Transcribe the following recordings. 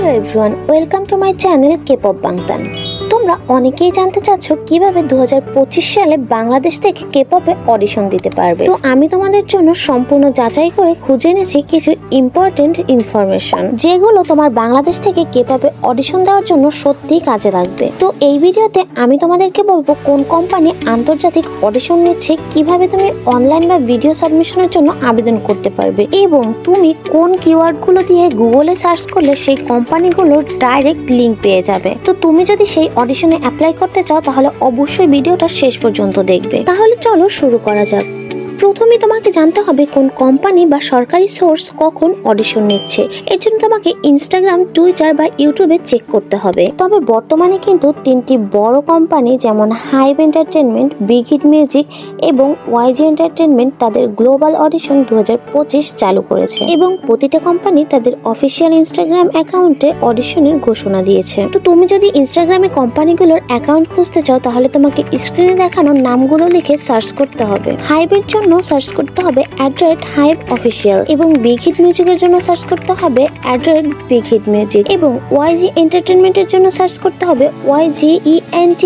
Hello everyone, welcome to my channel K-pop বাংতান। তোমরা অনেকেই জানতে চাচ্ছ কিভাবে 2025 সালে বাংলাদেশ থেকে K-pop-এ অডিশন দিতে পারবে। তো আমি তোমাদের জন্য সম্পূর্ণ যাচাই করে খুঁজে এনেছি কিছু ইম্পর্টেন্ট ইনফরমেশন, যেগুলো তোমার বাংলাদেশ থেকে K-pop-এ অডিশন দেওয়ার জন্য সত্যিই কাজে লাগবে। তো এই ভিডিওতে আমি তোমাদেরকে বলবো কোন কোম্পানি আন্তর্জাতিক অডিশন নিচ্ছে, কিভাবে তুমি অনলাইন বা ভিডিও সাবমিশনের জন্য আবেদন করতে পারবে, এবং তুমি কোন কিওয়ার্ডগুলো দিয়ে গুগলে সার্চ করলে সেই কোম্পানিগুলোর ডাইরেক্ট লিংক পেয়ে যাবে। তো তুমি যদি সেই অডিশনে অ্যাপ্লাই করতে চাও তাহলে অবশ্যই ভিডিওটা শেষ পর্যন্ত দেখবে। তাহলে চলো শুরু করা যাক। প্রথমে তোমাকে জানতে হবে কোন কোম্পানি বা সরকারি সোর্স কখন অডিশন নিচ্ছে। এর জন্য তোমাকে ইনস্টাগ্রাম, টুইটার বা ইউটিউবে চেক করতে হবে। তবে বর্তমানে কিন্তু তিনটি বড় কোম্পানি যেমন হাইব এন্টারটেনমেন্ট, বিগ হিট মিউজিক এবং ওয়াইজি এন্টারটেনমেন্ট তাদের গ্লোবাল অডিশন 2025 চালু করেছে, এবং প্রতিটা কোম্পানি তাদের অফিসিয়াল ইনস্টাগ্রাম অ্যাকাউন্টে অডিশনের ঘোষণা দিয়েছে। তো তুমি যদি ইনস্টাগ্রামে কোম্পানিগুলোর অ্যাকাউন্ট খুঁজতে চাও তাহলে তোমাকে স্ক্রিনে দেখানো নামগুলো লিখে সার্চ করতে হবে। হাইবের জন্য সার্চ করতে হবে @HybeOfficial, এবং বিগ হিট মিউজিকের জন্য সার্চ করতে হবে @BigHitMusic, এবং ওয়াইজি এন্টারটেনমেন্টের জন্য সার্চ করতে হবে YGENT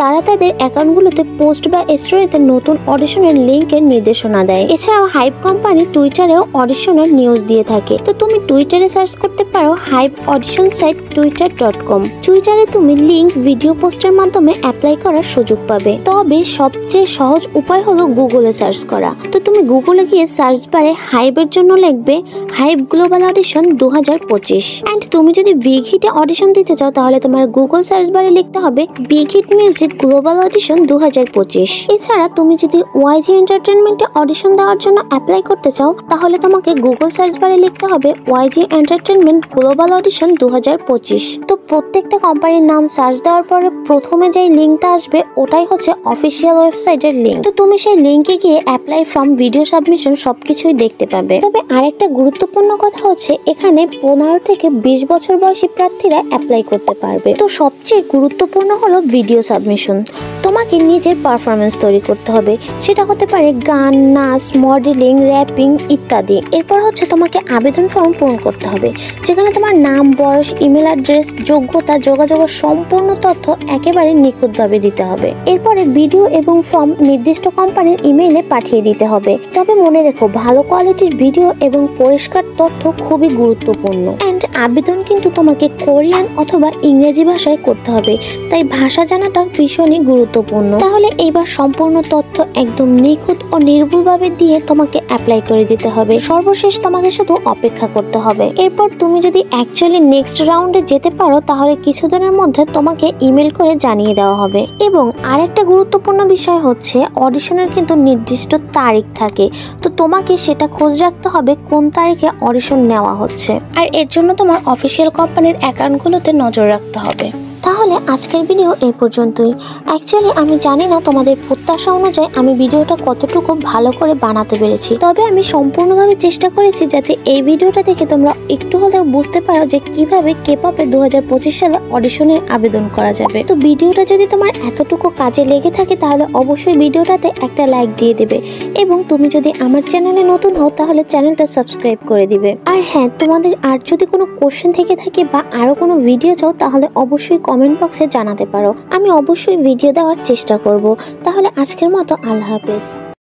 তারা তাদের অ্যাকাউন্টগুলোতে পোস্ট বা স্টোরিতে নতুন অডিশনের লিংকের নির্দেশনা দেয়। এছাড়াও হাইব কোম্পানি টুইটারেও অডিশনের নিউজ দিয়ে থাকে। তো তুমি টুইটারে সার্চ করতে পারো হাইব অডিশন সাইট twitter.com। টুইটারে তুমি লিংক ভিডিও পোস্টের মাধ্যমে অ্যাপ্লাই করার সুযোগ পাবে। তবে সবচেয়ে সহজ উপায় হলো গুগলে সার্চ করা। তো তুমি গুগলে গিয়ে সার্চ বারে হাইবের জন্য লিখবে হাইব গ্লোবাল অডিশন 2025, এন্ড তুমি যদি বিগ হিটে অডিশন দিতে চাও তাহলে তোমার গুগল সার্চ বারে লিখতে হবে big hit music global audition 2025। এছাড়া তুমি যদি ওয়াইজি এন্টারটেনমেন্টে অডিশন দেওয়ার জন্য অ্যাপ্লাই করতে চাও তাহলে তোমাকে গুগল সার্চ বারে লিখতে হবে ওয়াইজি এন্টারটেনমেন্ট গ্লোবাল অডিশন 2025। তো প্রত্যেকটা কোম্পানির নাম সার্চ দেওয়ার পরে প্রথমে যেই লিঙ্কটা আসবে ওটাই হচ্ছে অফিসিয়াল ওয়েবসাইটের লিঙ্ক। তো তুমি সেই লিঙ্কে গিয়ে অ্যাপ্লাই ফ্রম ভিডিও সাবমিশন সবকিছুই দেখতে পাবে। তবে আরেকটা গুরুত্বপূর্ণ কথা হচ্ছে এখানে 15 থেকে 20 বছর বয়সী প্রার্থীরা অ্যাপ্লাই করতে পারবে। তো সবচেয়ে গুরুত্বপূর্ণ হলো ভিডিও সাবমিশন। তোমাকে নিজের পারফরমেন্স তৈরি করতে হবে, সেটা হতে পারে গান, নাচ, মডেলিং, র্যাপিং ইত্যাদি। এরপর হচ্ছে তোমাকে আবেদন ফর্ম পূরণ করতে হবে, যেখানে তোমার নাম, বয়স, ইমেল অ্যাড্রেস, যোগ্যতা, যোগাযোগের সম্পূর্ণ তথ্য একেবারে নিখুঁতভাবে দিতে হবে। এরপরে ভিডিও এবং ফর্ম নির্দিষ্ট কোম্পানির ইমেইলে পাঠিয়ে দিতে হবে। তবে মনে রেখো, ভালো কোয়ালিটির ভিডিও এবং পরিষ্কার তথ্য খুবই গুরুত্বপূর্ণ। এন্ড আবেদন কিন্তু তোমাকে কোরিয়ান অথবা ইংরেজি ভাষায় করতে হবে, তাই ভাষা জানাটা ভীষণই গুরুত্বপূর্ণ। তাহলে এইবার সম্পূর্ণ তথ্য একদম নিখুঁত ও নির্ভুলভাবে দিয়ে তোমাকে অ্যাপ্লাই করে দিতে হবে। সর্বশেষ তোমাকে শুধু অপেক্ষা করতে হবে। এরপর তুমি যদি অ্যাকচুয়ালি নেক্সট রাউন্ডে যেতে পারো তাহলে কিছুদিনের মধ্যে তোমাকে ইমেল করে জানিয়ে দেওয়া হবে। এবং আরেকটা গুরুত্বপূর্ণ বিষয় হচ্ছে অডিশনের কিন্তু নির্দিষ্ট তারিখ থাকে। তো তোমাকে সেটা খোঁজ রাখতে হবে কোন তারিখে অডিশন নেওয়া হচ্ছে, আর এর জন্য তোমার অফিসিয়াল কোম্পানির অ্যাকাউন্টগুলোতে নজর রাখতে হবে। তাহলে আজকের ভিডিও এই পর্যন্তই। অ্যাকচুয়ালি আমি জানি না তোমাদের প্রত্যাশা অনুযায়ী আমি ভিডিওটা কতটুকু ভালো করে বানাতে পেরেছি, তবে আমি সম্পূর্ণভাবে চেষ্টা করেছি যাতে এই ভিডিওটা দেখে তোমরা একটু হলেও বুঝতে পারো যে কিভাবে K-pop-এ 2025 সালে অডিশনের আবেদন করা যাবে। তো ভিডিওটা যদি তোমার এতটুকু কাজে লেগে থাকে তাহলে অবশ্যই ভিডিওটাতে একটা লাইক দিয়ে দেবে, এবং তুমি যদি আমার চ্যানেলে নতুন হও তাহলে চ্যানেলটা সাবস্ক্রাইব করে দিবে। আর হ্যাঁ, তোমাদের আর যদি কোনো কোশ্চেন থেকে থাকে বা আরো কোনো ভিডিও চাও তাহলে অবশ্যই কমেন্ট বক্সে জানাতে পারো। আমি অবশ্যই ভিডিও দেওয়ার চেষ্টা করব। তাহলে আজকের মতো আল্লাহ হাফেজ।